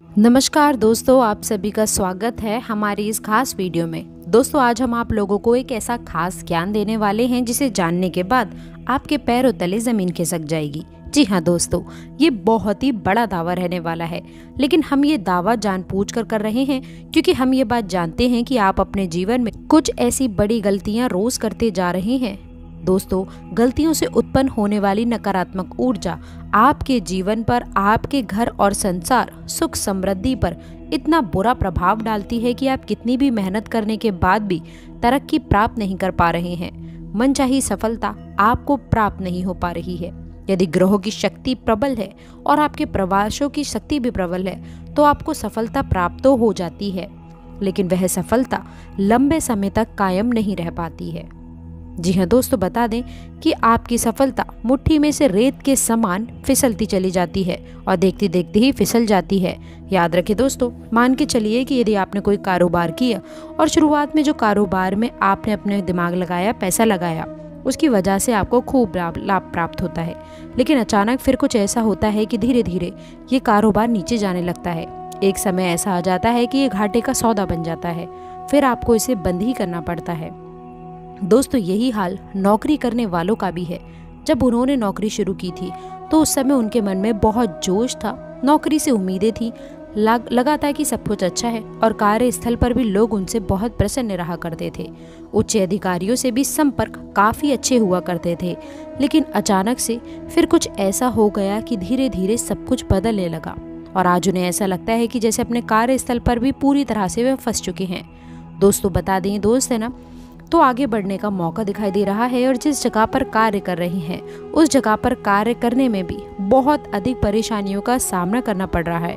नमस्कार दोस्तों, आप सभी का स्वागत है हमारी इस खास वीडियो में। दोस्तों, आज हम आप लोगों को एक ऐसा खास ज्ञान देने वाले हैं जिसे जानने के बाद आपके पैरों तले जमीन खिसक जाएगी। जी हाँ दोस्तों, ये बहुत ही बड़ा दावा रहने वाला है, लेकिन हम ये दावा जानबूझकर कर रहे हैं क्योंकि हम ये बात जानते हैं कि आप अपने जीवन में कुछ ऐसी बड़ी गलतियां रोज करते जा रहे हैं। दोस्तों, गलतियों से उत्पन्न होने वाली नकारात्मक ऊर्जा आपके जीवन पर, आपके घर और संसार, सुख समृद्धि पर इतना बुरा प्रभाव डालती है कि आप कितनी भी मेहनत करने के बाद भी तरक्की प्राप्त नहीं कर पा रहे हैं। मनचाही सफलता आपको प्राप्त नहीं हो पा रही है। यदि ग्रहों की शक्ति प्रबल है और आपके प्रवासों की शक्ति भी प्रबल है तो आपको सफलता प्राप्त तो हो जाती है, लेकिन वह सफलता लंबे समय तक कायम नहीं रह पाती है। जी हाँ दोस्तों, बता दें कि आपकी सफलता मुट्ठी में से रेत के समान फिसलती चली जाती है और देखते देखते ही फिसल जाती है। याद रखें दोस्तों, मान के चलिए कि यदि आपने कोई कारोबार किया और शुरुआत में जो कारोबार में आपने अपने दिमाग लगाया, पैसा लगाया, उसकी वजह से आपको खूब लाभ प्राप्त होता है, लेकिन अचानक फिर कुछ ऐसा होता है कि धीरे धीरे ये कारोबार नीचे जाने लगता है। एक समय ऐसा आ जाता है कि ये घाटे का सौदा बन जाता है, फिर आपको इसे बंद ही करना पड़ता है। दोस्तों, यही हाल नौकरी करने वालों का भी है। जब उन्होंने नौकरी शुरू की थी तो उस समय उनके मन में बहुत जोश था, नौकरी से उम्मीदें थी, लगा था कि सब कुछ अच्छा है और कार्यस्थल पर भी लोग उनसे बहुत प्रसन्न रहा करते थे। उच्च अधिकारियों से भी संपर्क काफ़ी अच्छे हुआ करते थे, लेकिन अचानक से फिर कुछ ऐसा हो गया कि धीरे धीरे सब कुछ बदलने लगा और आज उन्हें ऐसा लगता है कि जैसे अपने कार्यस्थल पर भी पूरी तरह से वे फंस चुके हैं। दोस्तों, बता दें दोस्त है ना, तो आगे बढ़ने का मौका दिखाई दे रहा है और जिस जगह पर कार्य कर रही हैं उस जगह पर कार्य करने में भी बहुत अधिक परेशानियों का सामना करना पड़ रहा है।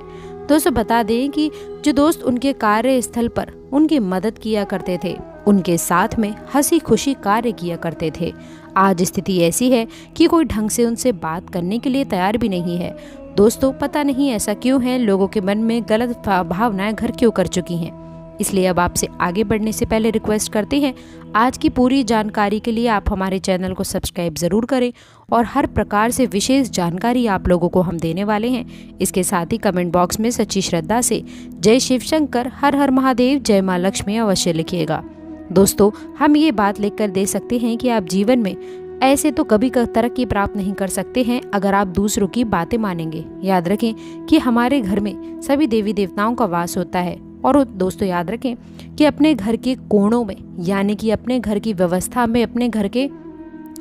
दोस्तों, बता दें कि जो दोस्त उनके कार्यस्थल पर उनकी मदद किया करते थे, उनके साथ में हंसी खुशी कार्य किया करते थे, आज स्थिति ऐसी है कि कोई ढंग से उनसे बात करने के लिए तैयार भी नहीं है। दोस्तों, पता नहीं ऐसा क्यों है, लोगों के मन में गलत भावनाएं घर क्यों कर चुकी हैं। इसलिए अब आपसे आगे बढ़ने से पहले रिक्वेस्ट करते हैं, आज की पूरी जानकारी के लिए आप हमारे चैनल को सब्सक्राइब ज़रूर करें और हर प्रकार से विशेष जानकारी आप लोगों को हम देने वाले हैं। इसके साथ ही कमेंट बॉक्स में सच्ची श्रद्धा से जय शिव शंकर, हर हर महादेव, जय माँ लक्ष्मी अवश्य लिखिएगा। दोस्तों, हम ये बात लिखकर दे सकते हैं कि आप जीवन में ऐसे तो कभी तरक्की प्राप्त नहीं कर सकते हैं अगर आप दूसरों की बातें मानेंगे। याद रखें कि हमारे घर में सभी देवी देवताओं का वास होता है और दोस्तों याद रखें कि अपने घर के कोणों में, यानी कि अपने घर की व्यवस्था में, अपने घर के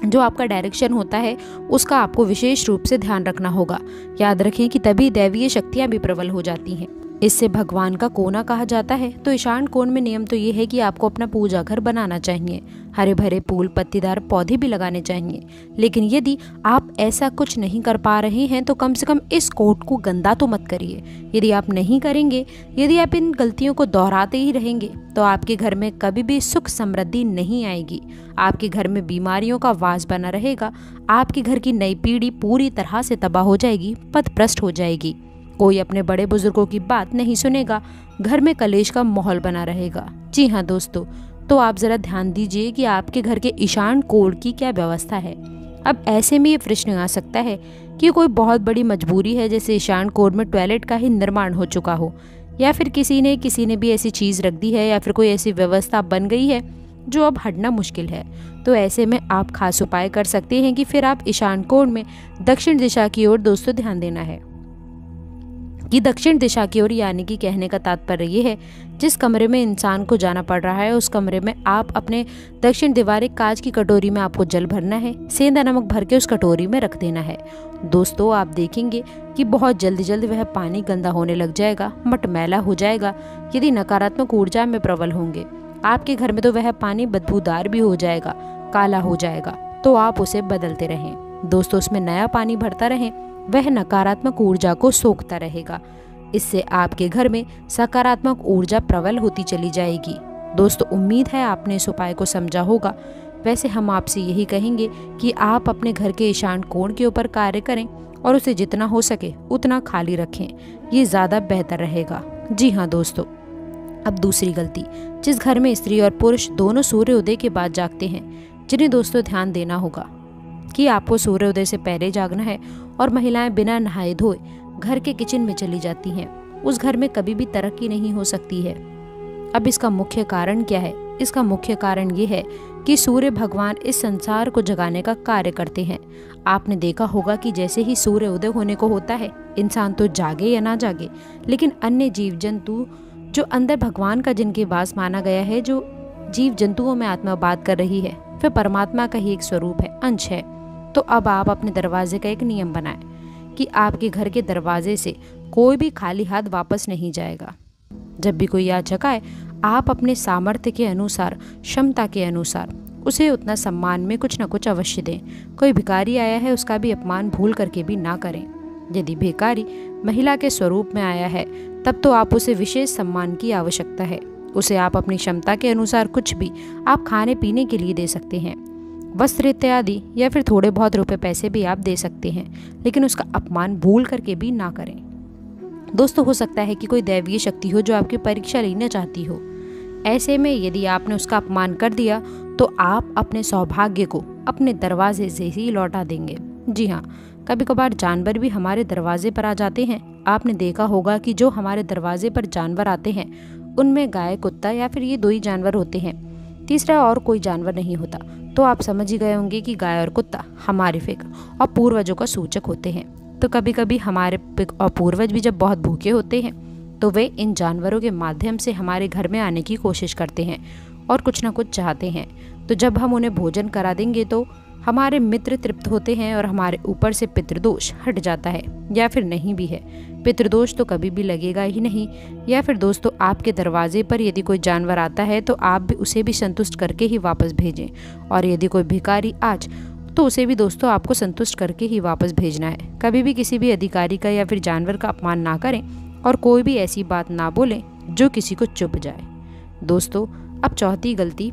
जो आपका डायरेक्शन होता है उसका आपको विशेष रूप से ध्यान रखना होगा। याद रखें कि तभी दैवीय शक्तियां भी प्रबल हो जाती हैं। इससे भगवान का कोना कहा जाता है। तो ईशान कोण में नियम तो ये है कि आपको अपना पूजा घर बनाना चाहिए, हरे भरे फूल पत्तीदार पौधे भी लगाने चाहिए। लेकिन यदि आप ऐसा कुछ नहीं कर पा रहे हैं तो कम से कम इस कोट को गंदा तो मत करिए। यदि आप नहीं करेंगे, यदि आप इन गलतियों को दोहराते ही रहेंगे तो आपके घर में कभी भी सुख समृद्धि नहीं आएगी। आपके घर में बीमारियों का वास बना रहेगा, आपके घर की नई पीढ़ी पूरी तरह से तबाह हो जाएगी, पथभ्रष्ट हो जाएगी, कोई अपने बड़े बुजुर्गों की बात नहीं सुनेगा, घर में कलेश का माहौल बना रहेगा। जी हाँ दोस्तों, तो आप जरा ध्यान दीजिए कि आपके घर के ईशान कोण की क्या व्यवस्था है। अब ऐसे में ये प्रश्न आ सकता है कि कोई बहुत बड़ी मजबूरी है, जैसे ईशान कोण में टॉयलेट का ही निर्माण हो चुका हो, या फिर किसी ने भी ऐसी चीज़ रख दी है, या फिर कोई ऐसी व्यवस्था बन गई है जो अब हटना मुश्किल है। तो ऐसे में आप खास उपाय कर सकते हैं कि फिर आप ईशान कोण में दक्षिण दिशा की ओर दोस्तों ध्यान देना है कि दक्षिण दिशा की ओर, यानी कि कहने का तात्पर्य ये है, जिस कमरे में इंसान को जाना पड़ रहा है उस कमरे में आप अपने दक्षिण दीवार कांच की कटोरी में आपको जल भरना है, सेंधा नमक भर के उस कटोरी में रख देना है। दोस्तों, आप देखेंगे कि बहुत जल्दी जल्दी वह पानी गंदा होने लग जाएगा, मटमैला हो जाएगा। यदि नकारात्मक ऊर्जा में प्रबल होंगे आपके घर में तो वह पानी बदबूदार भी हो जाएगा, काला हो जाएगा। तो आप उसे बदलते रहें दोस्तों, उसमें नया पानी भरता रहें, वह नकारात्मक ऊर्जा को सोखता रहेगा। इससे आपके घर में सकारात्मक ऊर्जा प्रबल होती चली जाएगी। दोस्तों, उम्मीद है आपने इस उपाय को समझा होगा। वैसे हम आपसे यही कहेंगे कि आप अपने घर के ईशान कोण के ऊपर कार्य करें और उसे जितना हो सके उतना खाली रखें, ये ज़्यादा बेहतर रहेगा। जी हाँ दोस्तों, अब दूसरी गलती, जिस घर में स्त्री और पुरुष दोनों सूर्योदय के बाद जागते हैं, जिन्हें दोस्तों ध्यान देना होगा कि आपको सूर्योदय से पहले जागना है और महिलाएं बिना नहाए धोए घर के किचन में चली जाती हैं उस घर में कभी भी तरक्की नहीं हो सकती है। अब इसका मुख्य कारण क्या है? इसका मुख्य कारण ये है कि सूर्य भगवान इस संसार को जगाने का कार्य करते हैं। आपने देखा होगा कि जैसे ही सूर्य उदय होने को होता है, इंसान तो जागे या ना जागे, लेकिन अन्य जीव जंतु जो अंदर भगवान का जिनके वास माना गया है, जो जीव जंतुओं में आत्मा बात कर रही है, फिर परमात्मा का ही एक स्वरूप है, अंश है। तो अब आप अपने दरवाजे का एक नियम बनाएं कि आपके घर के दरवाजे से कोई भी खाली हाथ वापस नहीं जाएगा। जब भी कोई याचक आए, आप अपने सामर्थ्य के अनुसार, क्षमता के अनुसार उसे उतना सम्मान में कुछ न कुछ अवश्य दें। कोई भिखारी आया है, उसका भी अपमान भूल करके भी ना करें। यदि भिखारी महिला के स्वरूप में आया है, तब तो आप उसे विशेष सम्मान की आवश्यकता है। उसे आप अपनी क्षमता के अनुसार कुछ भी आप खाने पीने के लिए दे सकते हैं, वस्त्र इत्यादि, या फिर थोड़े बहुत रुपए पैसे भी आप दे सकते हैं, लेकिन उसका अपमान भूल करके भी ना करें। दोस्तों, हो सकता है कि कोई दैवीय शक्ति हो जो आपकी परीक्षा लेना चाहती हो। ऐसे में यदि आपने उसका अपमान कर दिया तो आप अपने सौभाग्य को अपने दरवाजे से ही लौटा देंगे। जी हाँ, कभी कभार जानवर भी हमारे दरवाजे पर आ जाते हैं। आपने देखा होगा कि जो हमारे दरवाजे पर जानवर आते हैं, उनमें गाय, कुत्ता या फिर ये 2 ही जानवर होते हैं, तीसरा और कोई जानवर नहीं होता। तो आप समझ ही गए होंगे कि गाय और कुत्ता हमारे फिक्र और पूर्वजों का सूचक होते हैं। तो कभी कभी हमारे और पूर्वज भी जब बहुत भूखे होते हैं, तो वे इन जानवरों के माध्यम से हमारे घर में आने की कोशिश करते हैं और कुछ ना कुछ चाहते हैं। तो जब हम उन्हें भोजन करा देंगे तो हमारे मित्र तृप्त होते हैं और हमारे ऊपर से पितृदोष हट जाता है, या फिर नहीं भी है, पितृदोष तो कभी भी लगेगा ही नहीं। या फिर दोस्तों, आपके दरवाजे पर यदि कोई जानवर आता है तो आप भी उसे भी संतुष्ट करके ही वापस भेजें, और यदि कोई भिखारी आज तो उसे भी दोस्तों आपको संतुष्ट करके ही वापस भेजना है। कभी भी किसी भी अधिकारी का या फिर जानवर का अपमान ना करें और कोई भी ऐसी बात ना बोलें जो किसी को चुभ जाए। दोस्तों, अब चौथी गलती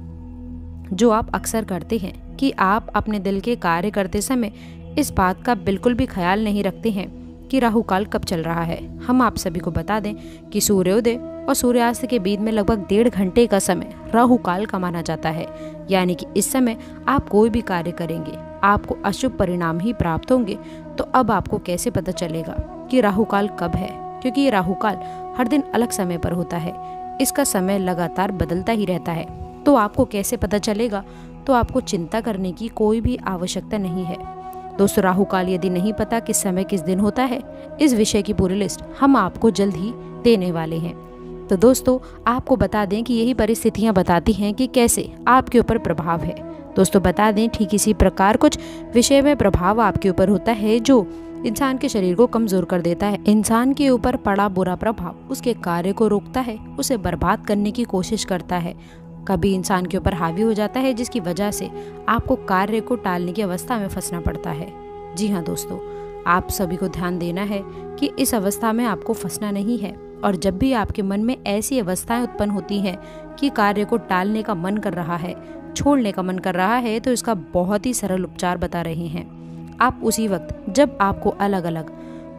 जो आप अक्सर करते हैं कि आप अपने दिल के कार्य करते समय इस बात का बिल्कुल भी ख्याल नहीं रखते हैं कि राहु काल कब चल रहा है। हम आप सभी को बता दें कि सूर्योदय और सूर्यास्त के बीच में लगभग 1.5 घंटे का समय राहु काल का माना जाता है। यानी कि इस समय आप कोई भी कार्य करेंगे, आपको अशुभ परिणाम ही प्राप्त होंगे। तो अब आपको कैसे पता चलेगा कि राहु काल कब है? क्योंकि ये राहु काल हर दिन अलग समय पर होता है, इसका समय लगातार बदलता ही रहता है। तो आपको कैसे पता चलेगा? तो आपको चिंता करने की कोई भी आवश्यकता नहीं है। दोस्तों, राहु काल यदि नहीं पता किस समय किस दिन होता है, इस विषय की पूरी लिस्ट हम आपको जल्द ही देने वाले हैं। तो दोस्तों, आपको बता दें कि यही परिस्थितियां बताती हैं कि कैसे आपके ऊपर प्रभाव है। दोस्तों, बता दें ठीक इसी प्रकार कुछ विषय में प्रभाव आपके ऊपर होता है जो इंसान के शरीर को कमजोर कर देता है। इंसान के ऊपर पड़ा बुरा प्रभाव उसके कार्य को रोकता है, उसे बर्बाद करने की कोशिश करता है, कभी इंसान के ऊपर हावी हो जाता है, जिसकी वजह से आपको कार्य को टालने की अवस्था में फंसना पड़ता है। जी हाँ दोस्तों, आप सभी को ध्यान देना है कि इस अवस्था में आपको फंसना नहीं है। और जब भी आपके मन में ऐसी अवस्थाएं उत्पन्न होती हैं कि कार्य को टालने का मन कर रहा है, छोड़ने का मन कर रहा है, तो इसका बहुत ही सरल उपचार बता रहे हैं। आप उसी वक्त जब आपको अलग अलग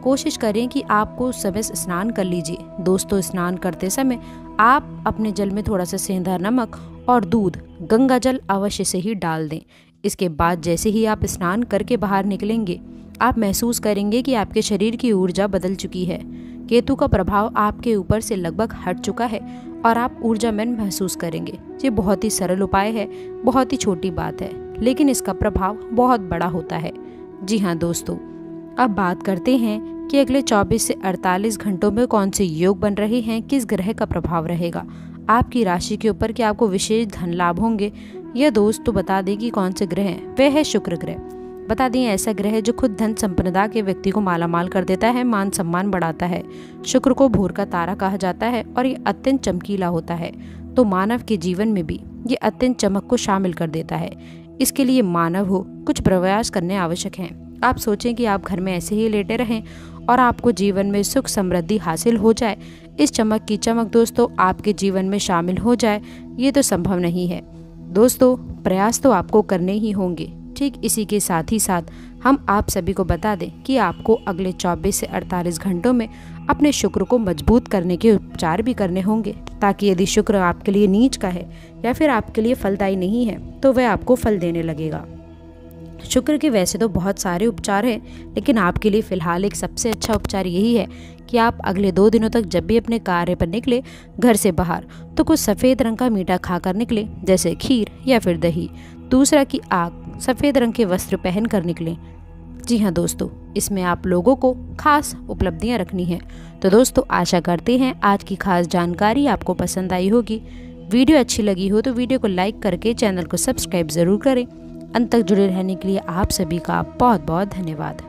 कोशिश करें कि आपको समय स्नान कर लीजिए। दोस्तों, स्नान करते समय आप अपने जल में थोड़ा सा सेंधा नमक और दूध, गंगा जल अवश्य से ही डाल दें। इसके बाद जैसे ही आप स्नान करके बाहर निकलेंगे, आप महसूस करेंगे कि आपके शरीर की ऊर्जा बदल चुकी है। केतु का प्रभाव आपके ऊपर से लगभग हट चुका है और आप ऊर्जामय महसूस करेंगे। ये बहुत ही सरल उपाय है, बहुत ही छोटी बात है, लेकिन इसका प्रभाव बहुत बड़ा होता है। जी हाँ दोस्तों, अब बात करते हैं कि अगले 24 से 48 घंटों में कौन से योग बन रहे हैं, किस ग्रह का प्रभाव रहेगा आपकी राशि के ऊपर, कि आपको विशेष धन लाभ होंगे। यह दोस्त तो बता दें कि कौन से ग्रह हैं। वह है शुक्र ग्रह। बता दें ऐसा ग्रह जो खुद धन संपन्नता के व्यक्ति को मालामाल कर देता है, मान सम्मान बढ़ाता है। शुक्र को भोर का तारा कहा जाता है और ये अत्यंत चमकीला होता है, तो मानव के जीवन में भी ये अत्यंत चमक को शामिल कर देता है। इसके लिए मानव हो कुछ प्रयास करने आवश्यक हैं। आप सोचें कि आप घर में ऐसे ही लेटे रहें और आपको जीवन में सुख समृद्धि हासिल हो जाए, इस चमक की चमक दोस्तों आपके जीवन में शामिल हो जाए, ये तो संभव नहीं है। दोस्तों, प्रयास तो आपको करने ही होंगे। ठीक इसी के साथ ही साथ हम आप सभी को बता दें कि आपको अगले 24 से 48 घंटों में अपने शुक्र को मजबूत करने के उपचार भी करने होंगे, ताकि यदि शुक्र आपके लिए नीच का है या फिर आपके लिए फलदायी नहीं है, तो वह आपको फल देने लगेगा। शुक्र के वैसे तो बहुत सारे उपचार हैं, लेकिन आपके लिए फ़िलहाल एक सबसे अच्छा उपचार यही है कि आप अगले 2 दिनों तक जब भी अपने कार्य पर निकले घर से बाहर तो कुछ सफ़ेद रंग का मीठा खाकर निकले, जैसे खीर या फिर दही। दूसरा कि आप सफ़ेद रंग के वस्त्र पहन कर निकलें। जी हाँ दोस्तों, इसमें आप लोगों को खास उपलब्धियाँ रखनी हैं। तो दोस्तों आशा करते हैं आज की खास जानकारी आपको पसंद आई होगी। वीडियो अच्छी लगी हो तो वीडियो को लाइक करके चैनल को सब्सक्राइब ज़रूर करें। अंत तक जुड़े रहने के लिए आप सभी का बहुत बहुत धन्यवाद।